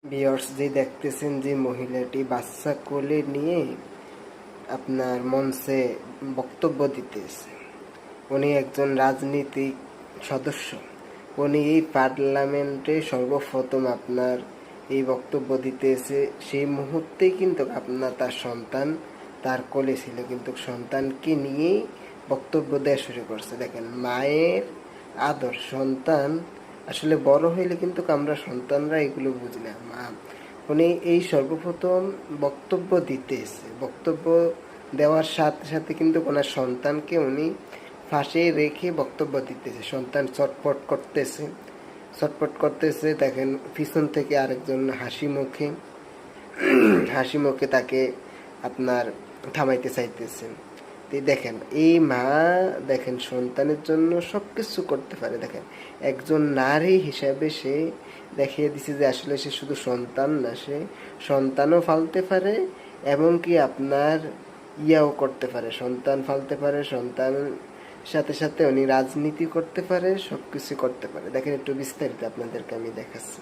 Viewers, যে দেখতেছেন যে মহিলাটি বাচ্চা কোলে নিয়ে আপনার মঞ্চে বক্তব্য দিতেছে, উনি একজন রাজনীতিক সদস্য। উনি এই পার্লামেন্টে সর্বপ্রথম আপনার এই বক্তব্য দিতেছে, সেই মুহূর্তেই কিন্তু আপনার তার সন্তান তার কোলে ছিল, কিন্তু সন্তানকে নিয়েই বক্তব্য দেওয়া শুরু করছে। দেখেন, মায়ের আদর সন্তান আসলে বড় হইলে কিন্তু আমরা সন্তানরা এগুলো বুঝি না। উনি এই সর্বপ্রথম বক্তব্য দিতেছে, বক্তব্য দেওয়ার সাথে সাথে কিন্তু ওনার সন্তানকে উনি ফাঁসে রেখে বক্তব্য দিতেছে। সন্তান ছটপট করতেছে। দেখেন, পিছন থেকে আরেকজন হাসি মুখে তাকে আপনার থামাইতে চাইতেছেন। দেখেন, এই মা দেখেন সন্তানের জন্য সব কিছু করতে পারে। দেখেন, একজন নারী হিসাবে সে দেখিয়ে দিছে যে আসলে সে শুধু সন্তান না, সে সন্তানও ফালতে পারে এবং কি আপনার ইয়াও করতে পারে, সন্তান ফালতে পারে, সন্তান সাথে সাথে উনি রাজনীতি করতে পারে, সব কিছু করতে পারে। দেখেন, একটু বিস্তারিত আপনাদেরকে আমি দেখাচ্ছি।